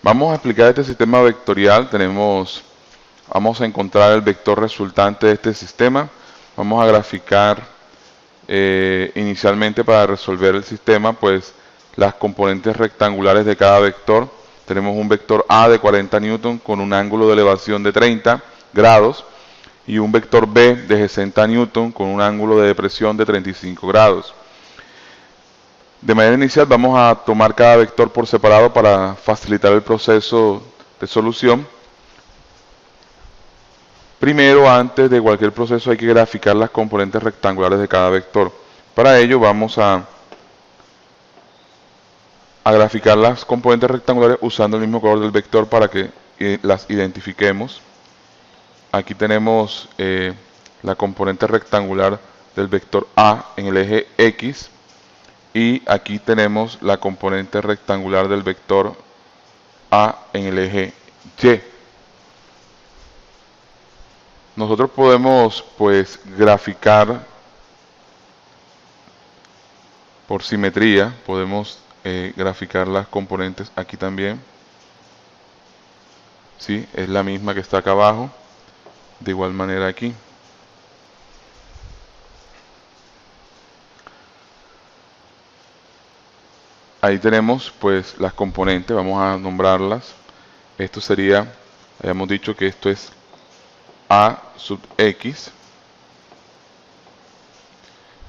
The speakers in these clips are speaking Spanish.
Vamos a explicar este sistema vectorial. Vamos a encontrar el vector resultante de este sistema. Vamos a graficar inicialmente, para resolver el sistema, pues las componentes rectangulares de cada vector. Tenemos un vector A de 40 newton con un ángulo de elevación de 30 grados y un vector B de 60 newton con un ángulo de depresión de 35 grados. De manera inicial vamos a tomar cada vector por separado para facilitar el proceso de solución. Primero, antes de cualquier proceso, hay que graficar las componentes rectangulares de cada vector. Para ello vamos a graficar las componentes rectangulares usando el mismo color del vector para que las identifiquemos. Aquí tenemos la componente rectangular del vector A en el eje X. Y aquí tenemos la componente rectangular del vector A en el eje Y. Nosotros podemos pues graficar por simetría, podemos graficar las componentes aquí también. ¿Sí? Es la misma que está acá abajo, de igual manera aquí. Ahí tenemos pues las componentes, vamos a nombrarlas. Esto sería, habíamos dicho que esto es A sub X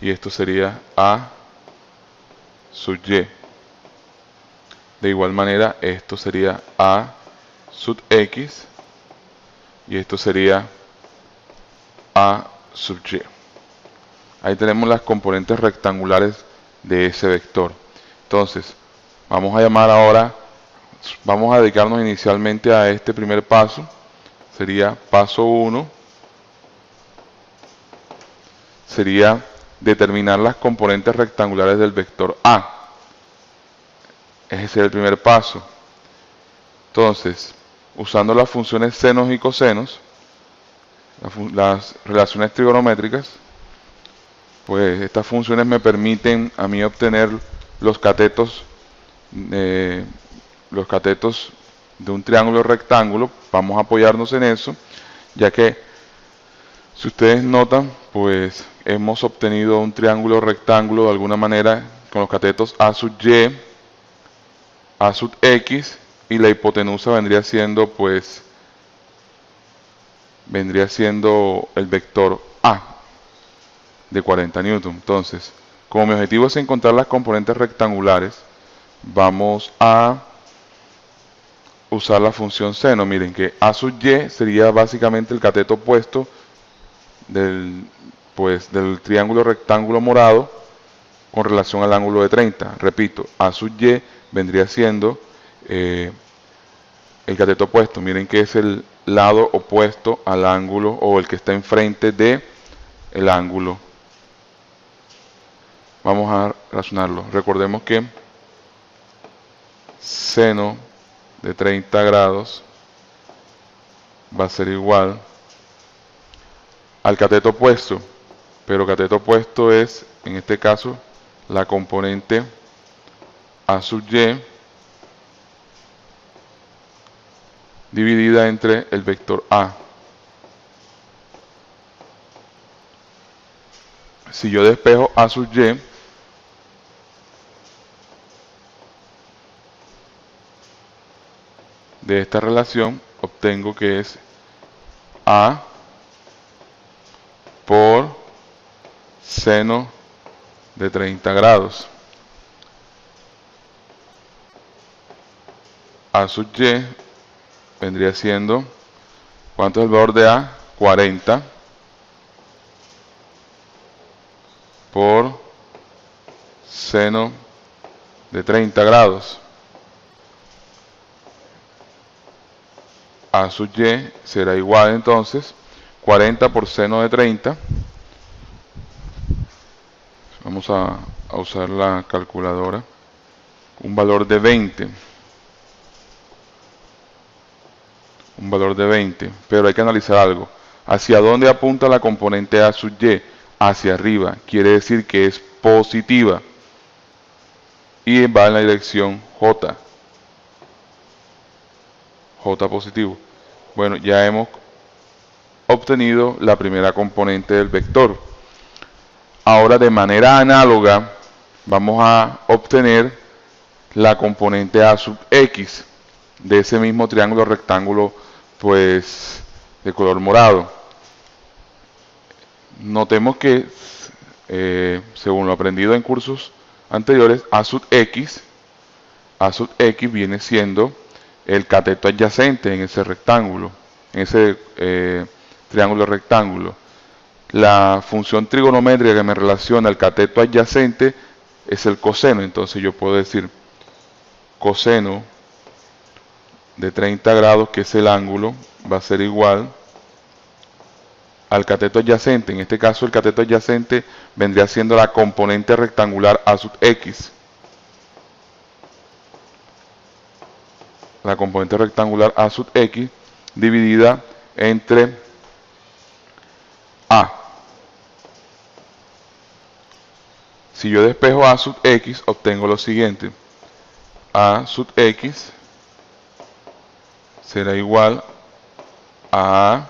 y esto sería A sub Y. De igual manera, esto sería A sub X y esto sería A sub Y. Ahí tenemos las componentes rectangulares de ese vector. Entonces, vamos a dedicarnos inicialmente a este primer paso. Sería paso 1, sería determinar las componentes rectangulares del vector A. Ese sería el primer paso. Entonces, usando las funciones senos y cosenos, las relaciones trigonométricas, pues estas funciones me permiten a mí obtener los catetos de un triángulo rectángulo. Vamos a apoyarnos en eso, ya que si ustedes notan, pues hemos obtenido un triángulo rectángulo de alguna manera con los catetos A sub Y, A sub X, y la hipotenusa vendría siendo el vector A de 40 newton. Entonces, como mi objetivo es encontrar las componentes rectangulares, vamos a usar la función seno. Miren que A sub Y sería básicamente el cateto opuesto del triángulo rectángulo morado con relación al ángulo de 30. Repito, A sub Y vendría siendo el cateto opuesto. Miren que es el lado opuesto al ángulo, o el que está enfrente de el ángulo. Vamos a razonarlo. Recordemos que seno de 30 grados va a ser igual al cateto opuesto, pero cateto opuesto es, en este caso, la componente A sub Y dividida entre el vector A. Si yo despejo A sub Y, de esta relación obtengo que es A por seno de 30 grados. A sub Y vendría siendo, ¿cuánto es el valor de A? 40 por seno de 30 grados. A sub Y será igual entonces 40 por seno de 30. Vamos a usar la calculadora. Un valor de 20. Un valor de 20. Pero hay que analizar algo. ¿Hacia dónde apunta la componente A sub Y? Hacia arriba. Quiere decir que es positiva. Y va en la dirección J. J positivo. Bueno, ya hemos obtenido la primera componente del vector. Ahora, de manera análoga, vamos a obtener la componente A sub X de ese mismo triángulo rectángulo, pues, de color morado. Notemos que, según lo aprendido en cursos anteriores, A sub X viene siendo el cateto adyacente en ese rectángulo, en ese triángulo rectángulo. La función trigonométrica que me relaciona al cateto adyacente es el coseno. Entonces yo puedo decir coseno de 30 grados, que es el ángulo, va a ser igual al cateto adyacente. En este caso el cateto adyacente vendría siendo la componente rectangular A sub X. La componente rectangular A sub X dividida entre A. Si yo despejo A sub X, obtengo lo siguiente. A sub X será igual a A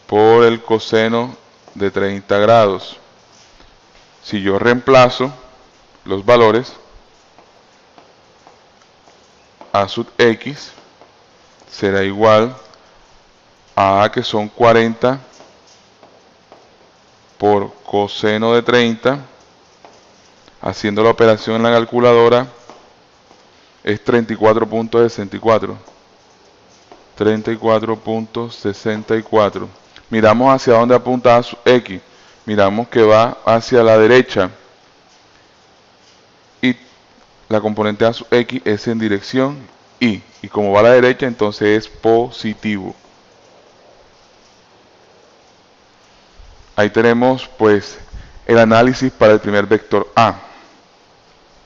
por el coseno de 30 grados. Si yo reemplazo los valores, A sub X será igual a A, que son 40 por coseno de 30, haciendo la operación en la calculadora, es 34.64. 34.64. Miramos hacia dónde apunta A sub X. Miramos que va hacia la derecha. Y la componente A sub X es en dirección Y. Y como va a la derecha, entonces es positivo. Ahí tenemos pues el análisis para el primer vector A.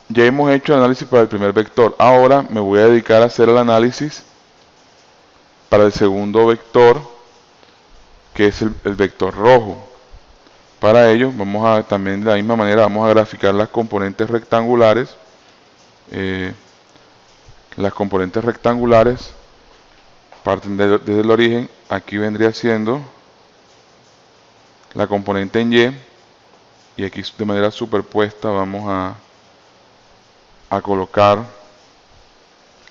Ya hemos hecho el análisis para el primer vector. Ahora me voy a dedicar a hacer el análisis para el segundo vector, que es el vector rojo. Para ello vamos a, también de la misma manera, vamos a graficar las componentes rectangulares. Las componentes rectangulares parten desde el origen. Aquí vendría siendo la componente en Y, y aquí de manera superpuesta vamos a colocar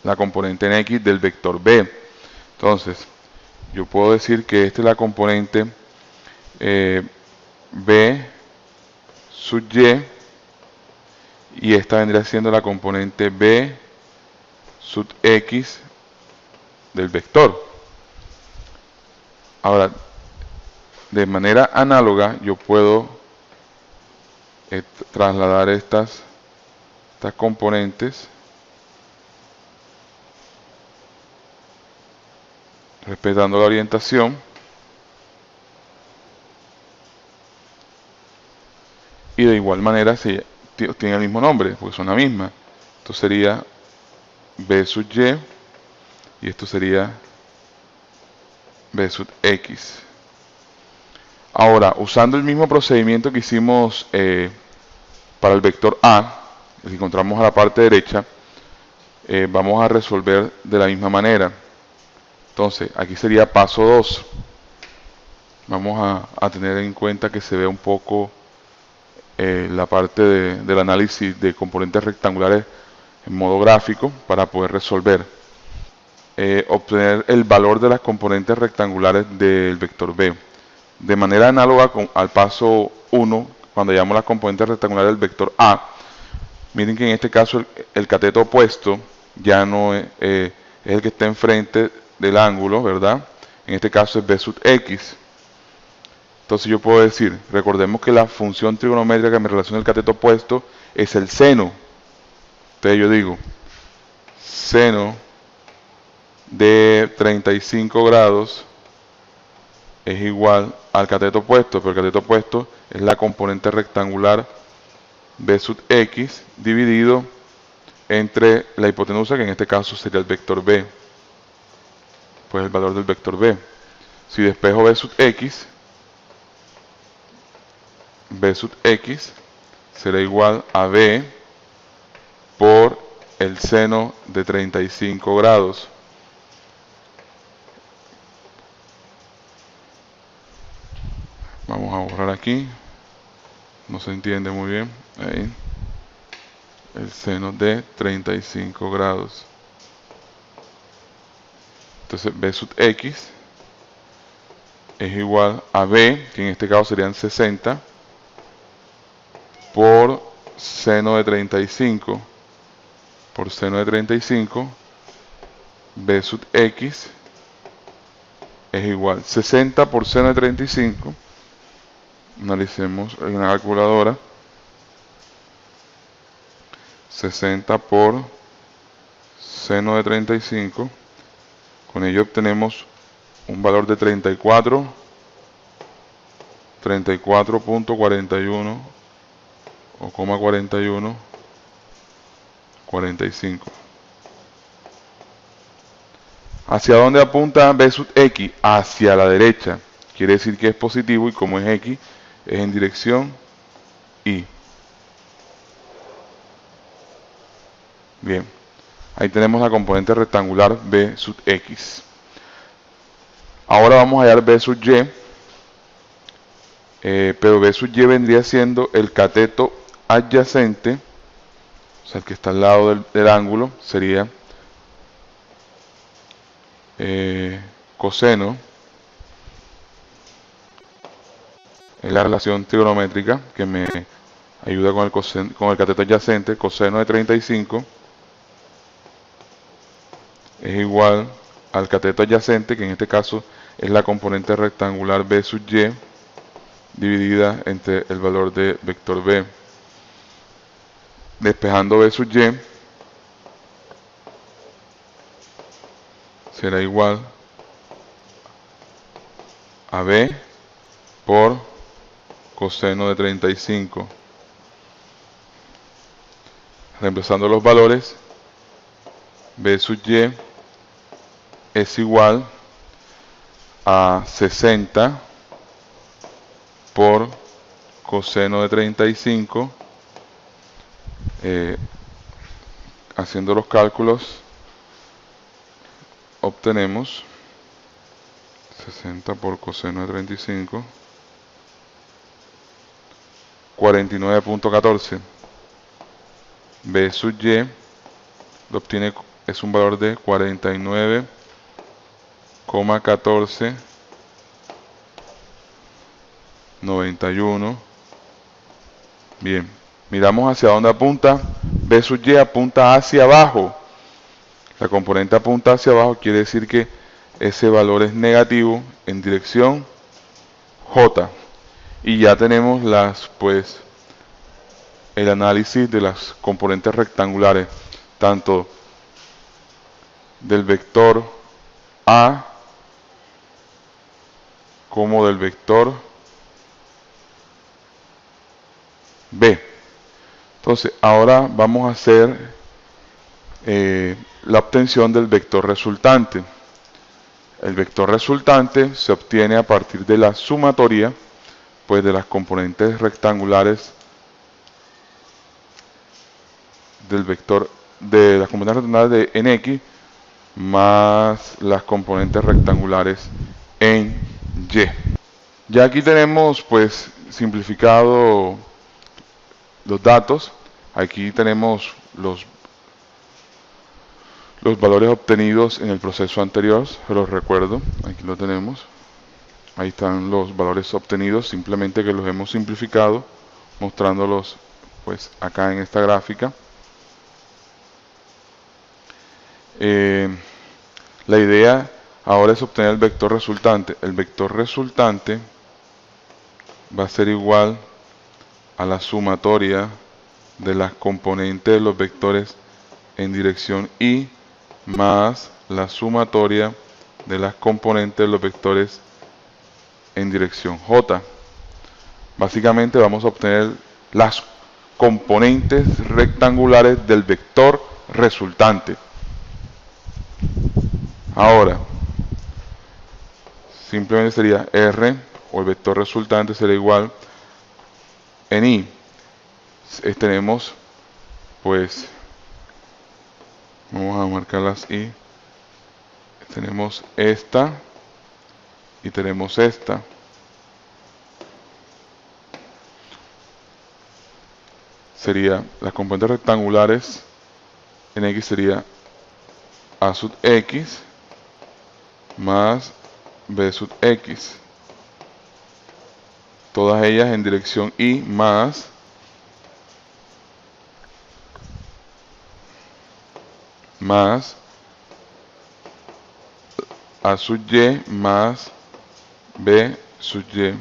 la componente en X del vector B. Entonces, yo puedo decir que esta es la componente B sub Y esta vendría siendo la componente B sub X del vector. Ahora, de manera análoga, yo puedo trasladar estas componentes respetando la orientación, y de igual manera tiene el mismo nombre porque son la misma. Esto sería B sub Y esto sería B sub X. Ahora, usando el mismo procedimiento que hicimos para el vector A, que encontramos a la parte derecha, vamos a resolver de la misma manera. Entonces, aquí sería paso 2. Vamos a tener en cuenta que se vea un poco la parte del análisis de componentes rectangulares en modo gráfico para poder resolver. Obtener el valor de las componentes rectangulares del vector B. De manera análoga al paso 1, cuando llamamos las componentes rectangulares del vector A, miren que en este caso el cateto opuesto ya no es el que está enfrente del ángulo, ¿verdad? En este caso es B sub X. Entonces yo puedo decir, recordemos que la función trigonométrica que me relaciona el cateto opuesto es el seno. Entonces yo digo, seno de 35 grados es igual al cateto opuesto, pero el cateto opuesto es la componente rectangular B sub X dividido entre la hipotenusa, que en este caso sería el vector B, pues el valor del vector B. Si despejo B sub X será igual a B por el seno de 35 grados. aquí, no se entiende muy bien, ahí, el seno de 35 grados. Entonces b sub x es igual a b, que en este caso serían 60, por seno de 35, por seno de 35, b sub x es igual 60 por seno de 35, analicemos en una calculadora, 60 por seno de 35, con ello obtenemos un valor de 34.41 o 41, 45. ¿Hacia dónde apunta b sub x? Hacia la derecha. Quiere decir que es positivo y como es x, es en dirección y. Bien, ahí tenemos la componente rectangular b sub x. Ahora vamos a hallar b sub y, pero b sub y vendría siendo el cateto adyacente, o sea, el que está al lado del ángulo, sería coseno, es la relación trigonométrica que me ayuda con el cateto adyacente. Coseno de 35 es igual al cateto adyacente, que en este caso es la componente rectangular b sub y, dividida entre el valor de vector b. Despejando b sub y, será igual a b por coseno de 35. Reemplazando los valores, b sub y es igual a 60 por coseno de 35. Haciendo los cálculos, obtenemos 60 por coseno de 35, 49.14. b sub y lo obtiene, es un valor de 49,14, 91. Bien, miramos hacia dónde apunta. b sub y apunta hacia abajo. La componente apunta hacia abajo, quiere decir que ese valor es negativo en dirección J. Y ya tenemos el análisis de las componentes rectangulares, tanto del vector A como del vector B. Entonces, ahora vamos a hacer la obtención del vector resultante. El vector resultante se obtiene a partir de la sumatoria, pues, de las componentes rectangulares del vector, de las componentes rectangulares de en x más las componentes rectangulares en y. Ya aquí tenemos, pues, simplificado los datos. Aquí tenemos los valores obtenidos en el proceso anterior, se los recuerdo, aquí lo tenemos. Ahí están los valores obtenidos, simplemente que los hemos simplificado, mostrándolos, pues, acá en esta gráfica. La idea ahora es obtener el vector resultante. El vector resultante va a ser igual a la sumatoria de las componentes de los vectores en dirección y más la sumatoria de las componentes de los vectores en dirección J. Básicamente vamos a obtener las componentes rectangulares del vector resultante. Ahora, simplemente sería R, o el vector resultante será igual en I. Tenemos, pues, vamos a marcar las I. Tenemos esta y tenemos esta. sería, las componentes rectangulares en X sería A sub X más B sub X, todas ellas en dirección Y, más A sub Y más B sub Y,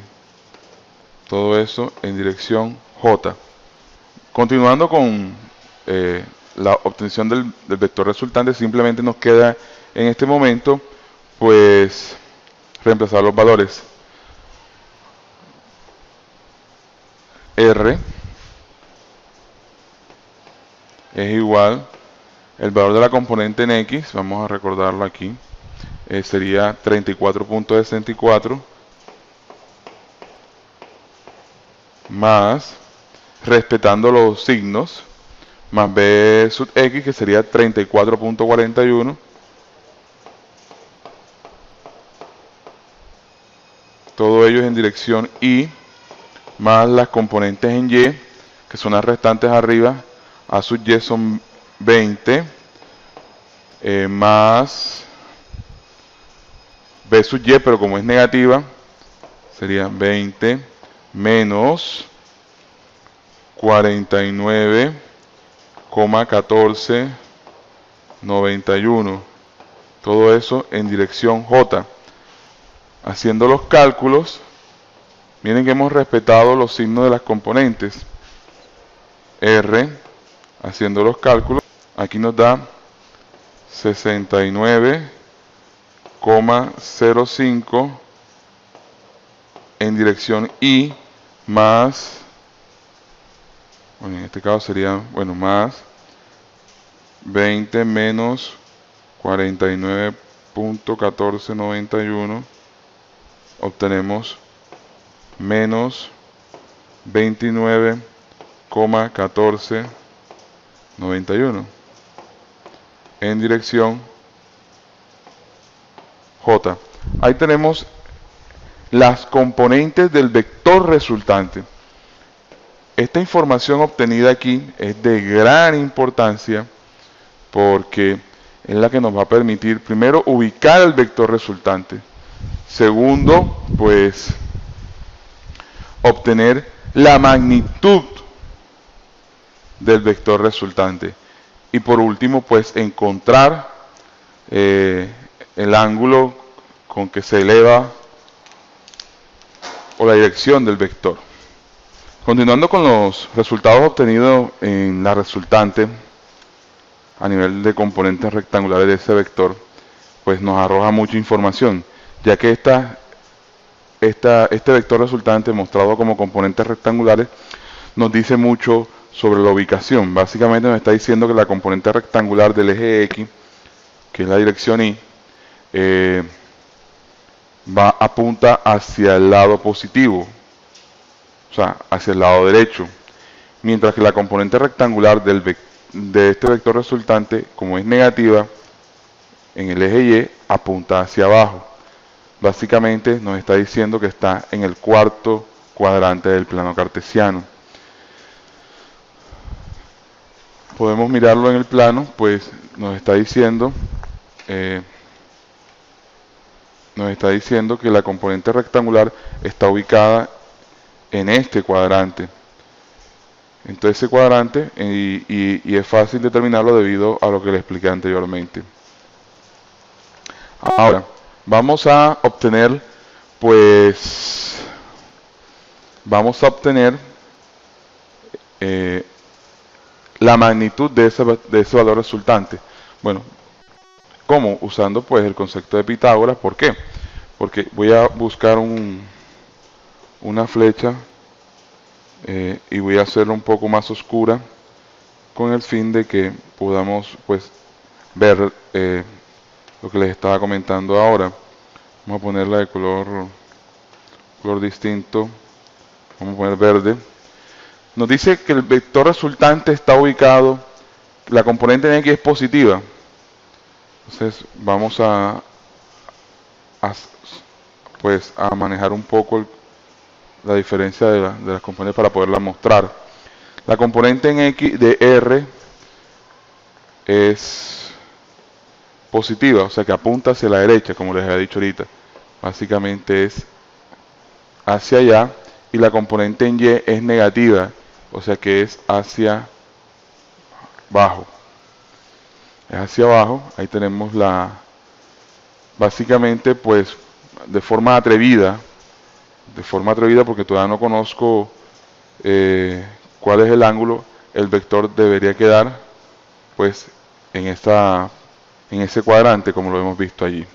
todo eso en dirección J. Continuando con la obtención del vector resultante, simplemente nos queda en este momento pues reemplazar los valores. R es igual, el valor de la componente en X, vamos a recordarlo aquí, sería 34.64 más, respetando los signos, más B sub X, que sería 34.41, todo ello es en dirección Y, más las componentes en Y, que son las restantes arriba. A sub Y son 20, más B sub Y, pero como es negativa, sería 20 menos 49,1491. Todo eso en dirección J. Haciendo los cálculos, miren que hemos respetado los signos de las componentes. R, haciendo los cálculos, aquí nos da 69,05 en dirección Y, más, bueno, en este caso sería, bueno, más 20 menos 49.1491, obtenemos menos 29,1491 en dirección J. Ahí tenemos las componentes del vector resultante. Esta información obtenida aquí es de gran importancia porque es la que nos va a permitir, primero, ubicar el vector resultante. Segundo, pues, obtener la magnitud del vector resultante. Y por último, pues, encontrar el ángulo con que se eleva o la dirección del vector. Continuando con los resultados obtenidos en la resultante a nivel de componentes rectangulares de ese vector, pues nos arroja mucha información, ya que este vector resultante mostrado como componentes rectangulares nos dice mucho sobre la ubicación. Básicamente nos está diciendo que la componente rectangular del eje X, que es la dirección Y, apunta hacia el lado positivo, o sea, hacia el lado derecho, mientras que la componente rectangular de este vector resultante, como es negativa, en el eje Y apunta hacia abajo. Básicamente nos está diciendo que está en el cuarto cuadrante del plano cartesiano. Podemos mirarlo en el plano, pues nos está diciendo que la componente rectangular está ubicada en este cuadrante. Entonces ese cuadrante, y es fácil determinarlo debido a lo que le expliqué anteriormente. Ahora, vamos a obtener, la magnitud de ese valor resultante. Bueno, ¿cómo? Usando pues el concepto de Pitágoras. ¿Por qué? Porque voy a buscar una flecha y voy a hacerla un poco más oscura con el fin de que podamos pues ver lo que les estaba comentando ahora. Vamos a ponerla de color distinto, vamos a poner verde. Nos dice que el vector resultante está ubicado, la componente en X es positiva. Entonces vamos a manejar un poco la diferencia de las componentes para poderla mostrar. La componente en X de R es positiva, o sea que apunta hacia la derecha, como les había dicho ahorita. Básicamente es hacia allá. Y la componente en Y es negativa, o sea que es hacia abajo. Es hacia abajo. Ahí tenemos básicamente pues de forma atrevida porque todavía no conozco cuál es el ángulo, el vector debería quedar pues en ese cuadrante, como lo hemos visto allí.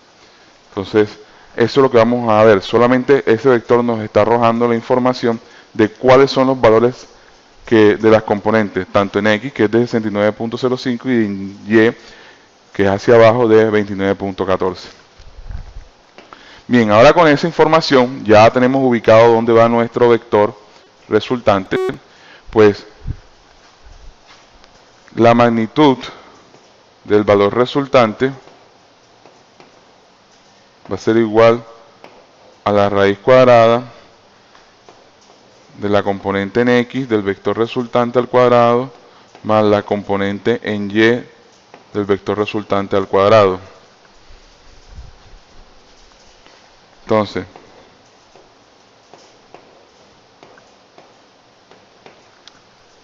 Entonces, eso es lo que vamos a ver. Solamente ese vector nos está arrojando la información de cuáles son los valores de las componentes, tanto en X, que es de 69.05, y en Y, que es hacia abajo, de 29.14. Bien, ahora con esa información ya tenemos ubicado dónde va nuestro vector resultante. Pues la magnitud del valor resultante va a ser igual a la raíz cuadrada de la componente en X del vector resultante al cuadrado más la componente en Y del vector resultante al cuadrado. Entonces,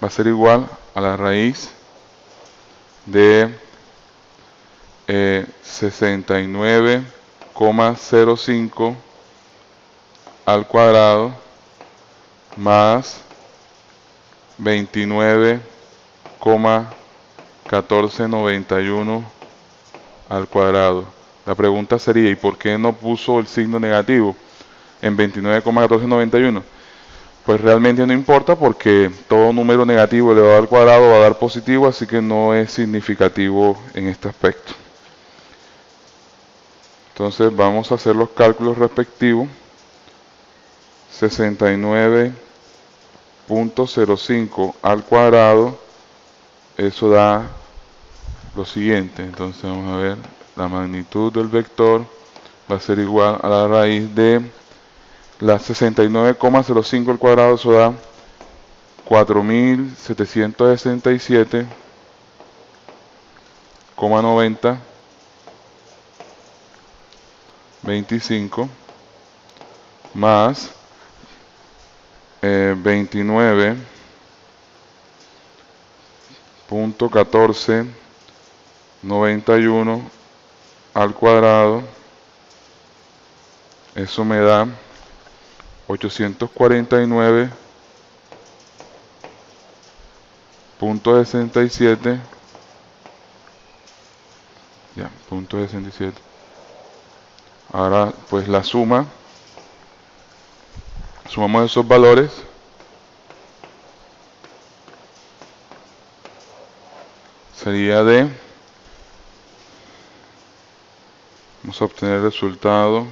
va a ser igual a la raíz de 69,05 al cuadrado más 29,1491 al cuadrado. La pregunta sería, ¿y por qué no puso el signo negativo en 29,1491? Pues realmente no importa, porque todo número negativo elevado al cuadrado va a dar positivo, así que no es significativo en este aspecto. Entonces vamos a hacer los cálculos respectivos. 69.05 al cuadrado, eso da lo siguiente. Entonces vamos a ver, la magnitud del vector va a ser igual a la raíz de la 69,05 al cuadrado, eso da 4.767,90 25 más 29.1491 al cuadrado, eso me da 849.67, ya, punto 67. Ahora pues la sumamos esos valores, sería vamos a obtener el resultado.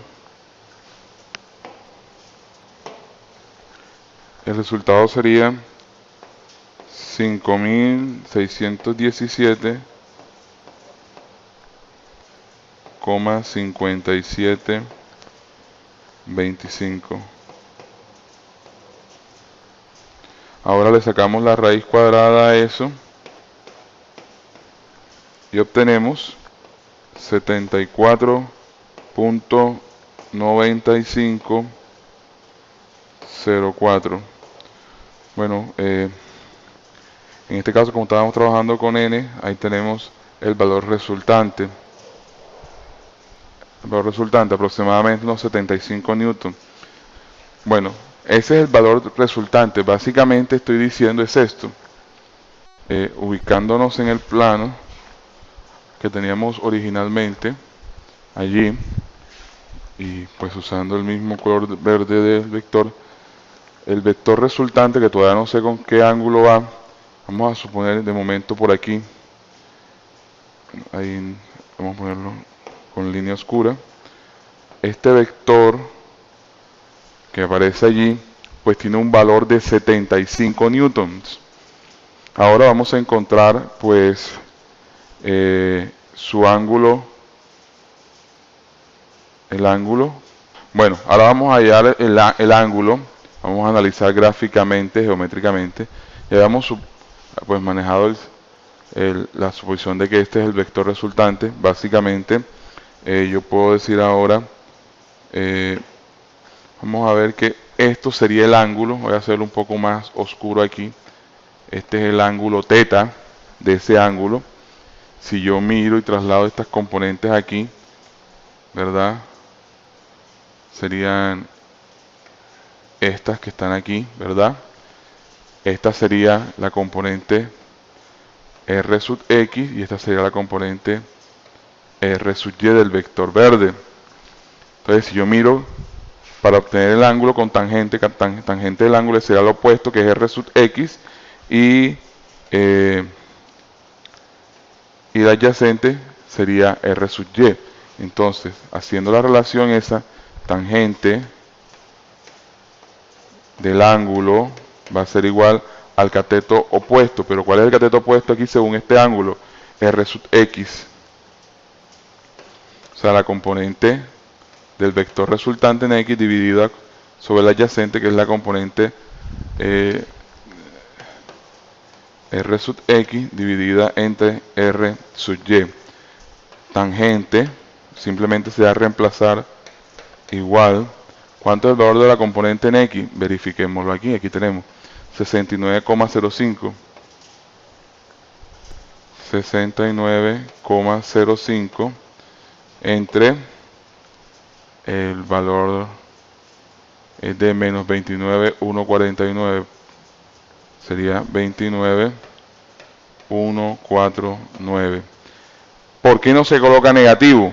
El resultado sería 5.617,5725. Ahora le sacamos la raíz cuadrada a eso y obtenemos 74.9504. Bueno, en este caso, como estábamos trabajando con n, ahí tenemos el valor resultante. El valor resultante aproximadamente unos 75 newton. Bueno, ese es el valor resultante. Básicamente estoy diciendo es esto. Ubicándonos en el plano que teníamos originalmente allí, y pues usando el mismo color verde del vector, el vector resultante, que todavía no sé con qué ángulo va, vamos a suponer de momento por aquí, ahí vamos a ponerlo con línea oscura. Este vector que aparece allí pues tiene un valor de 75 newtons. Ahora vamos a encontrar pues su ángulo, el ángulo. Bueno, ahora vamos a hallar el ángulo, vamos a analizar gráficamente, geométricamente, Ya habíamos pues manejado la suposición de que este es el vector resultante. Básicamente, yo puedo decir ahora, vamos a ver que esto sería el ángulo. Voy a hacerlo un poco más oscuro aquí. Este es el ángulo teta de ese ángulo. Si yo miro y traslado estas componentes aquí, ¿verdad? Serían estas que están aquí, ¿verdad? Esta sería la componente R sub X y esta sería la componente R sub Y del vector verde. Entonces, si yo miro para obtener el ángulo con tangente, tangente del ángulo sería lo opuesto, que es R sub X, y la adyacente sería R sub Y. Entonces, haciendo la relación esa, tangente del ángulo va a ser igual al cateto opuesto. Pero ¿cuál es el cateto opuesto aquí según este ángulo? R sub X. O sea, la componente del vector resultante en X dividida sobre la adyacente, que es la componente R sub X dividida entre R sub Y. Tangente, simplemente se va a reemplazar igual. ¿Cuánto es el valor de la componente en X? Verifiquémoslo aquí. Aquí tenemos 69,05. 69,05 entre el valor es de menos 29,149. Sería 29,149. ¿Por qué no se coloca negativo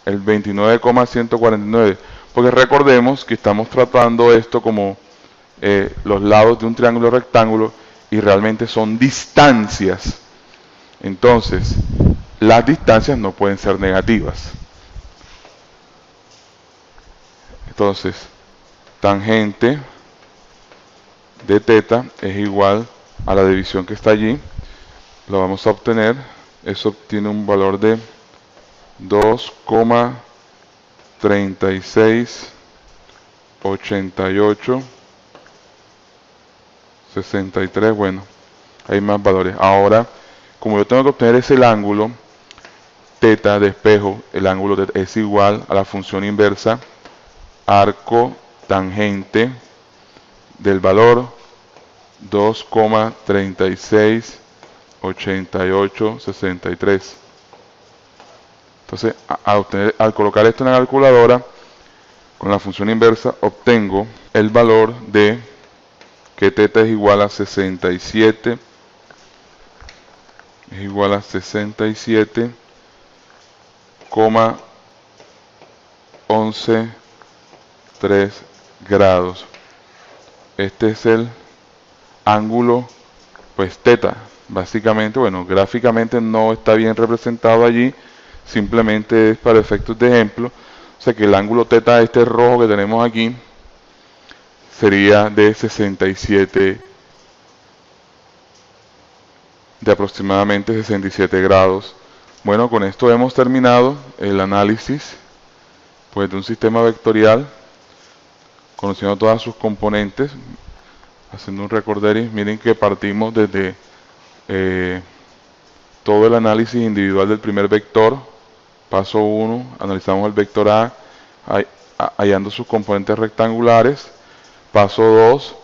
el 29,149? Porque recordemos que estamos tratando esto como los lados de un triángulo rectángulo y realmente son distancias. Entonces, las distancias no pueden ser negativas. Entonces, tangente de teta es igual a la división que está allí. Lo vamos a obtener. Eso tiene un valor de 2,368863. Bueno, hay más valores. Ahora, como yo tengo que obtener ese ángulo teta de espejo, el ángulo teta es igual a la función inversa arco tangente del valor 2,368863. Entonces, al colocar esto en la calculadora, con la función inversa, obtengo el valor de que teta es igual a 67, es igual a 67,113 grados. Este es el ángulo, pues teta. Básicamente, bueno, gráficamente no está bien representado allí, simplemente es para efectos de ejemplo. O sea que el ángulo teta, este rojo que tenemos aquí, sería de 67, de aproximadamente 67 grados. Bueno, con esto hemos terminado el análisis pues de un sistema vectorial, conociendo todas sus componentes, haciendo un recorderis. Miren que partimos desde todo el análisis individual del primer vector. Paso 1, analizamos el vector A, hallando sus componentes rectangulares. Paso 2,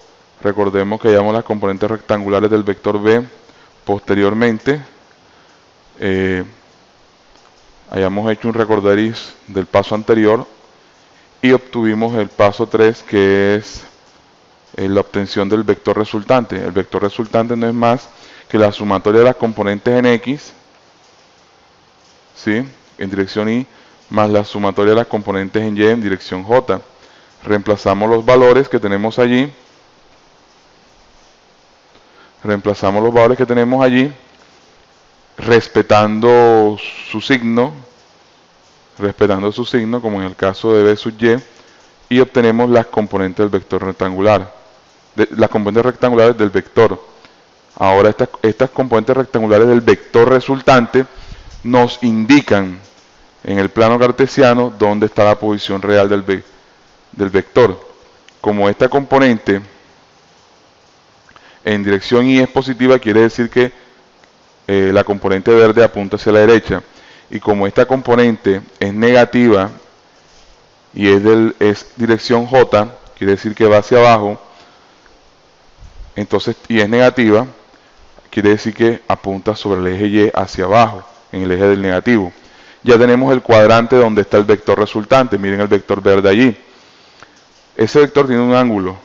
recordemos que hallamos las componentes rectangulares del vector B. Posteriormente, hayamos hecho un recorderis del paso anterior y obtuvimos el paso 3, que es la obtención del vector resultante. El vector resultante no es más que la sumatoria de las componentes en X, ¿sí?, en dirección Y, más la sumatoria de las componentes en Y en dirección J. Reemplazamos los valores que tenemos allí. Respetando su signo, como en el caso de B sub Y, y obtenemos las componentes del vector rectangular, las componentes rectangulares del vector. Ahora estas componentes rectangulares del vector resultante nos indican en el plano cartesiano dónde está la posición real del vector. Como esta componente en dirección Y es positiva, quiere decir que la componente verde apunta hacia la derecha. Y como esta componente es negativa y es dirección J, quiere decir que va hacia abajo, entonces, y es negativa, quiere decir que apunta sobre el eje Y hacia abajo, en el eje del negativo. Ya tenemos el cuadrante donde está el vector resultante, miren el vector verde allí. Ese vector tiene un ángulo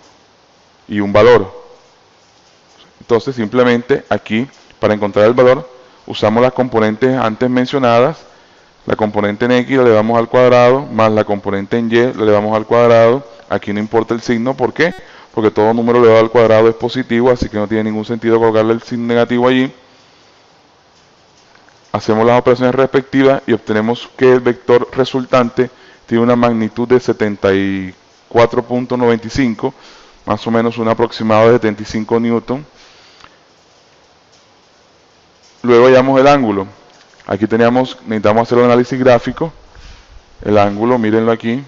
y un valor. Entonces simplemente aquí, para encontrar el valor, usamos las componentes antes mencionadas. La componente en X la elevamos al cuadrado, más la componente en Y la elevamos al cuadrado. Aquí no importa el signo, ¿por qué? Porque todo número elevado al cuadrado es positivo, así que no tiene ningún sentido colocarle el signo negativo allí. Hacemos las operaciones respectivas y obtenemos que el vector resultante tiene una magnitud de 74.95, más o menos un aproximado de 75 newton. Luego hallamos el ángulo. Aquí necesitamos hacer un análisis gráfico. El ángulo, mírenlo aquí.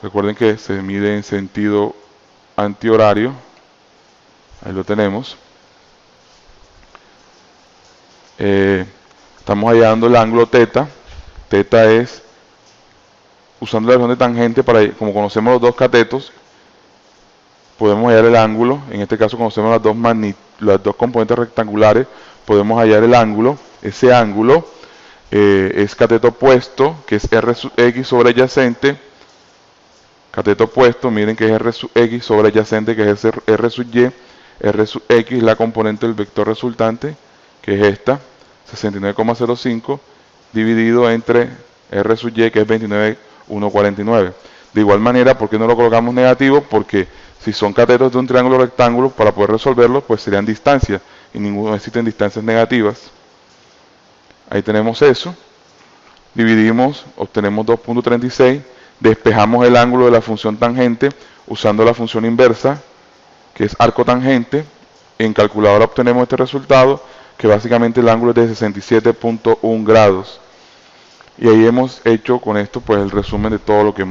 Recuerden que se mide en sentido antihorario. Ahí lo tenemos. Estamos hallando el ángulo θ. Θ es, usando la relación de tangente, como conocemos los dos catetos, podemos hallar el ángulo. En este caso conocemos las dos componentes rectangulares, podemos hallar el ángulo. Ese ángulo es cateto opuesto, que es R sub X sobre adyacente. Cateto opuesto, miren que es R sub X sobre adyacente, que es R sub Y. R sub X es la componente del vector resultante, que es esta, 69,05, dividido entre R sub Y, que es 29,149. De igual manera, ¿por qué no lo colocamos negativo? Porque si son catetos de un triángulo rectángulo, para poder resolverlo, pues serían distancias, y no existen distancias negativas. Ahí tenemos eso. Dividimos, obtenemos 2.36, despejamos el ángulo de la función tangente usando la función inversa, que es arco tangente. En calculadora obtenemos este resultado, que básicamente el ángulo es de 67.1 grados. Y ahí hemos hecho con esto pues el resumen de todo lo que hemos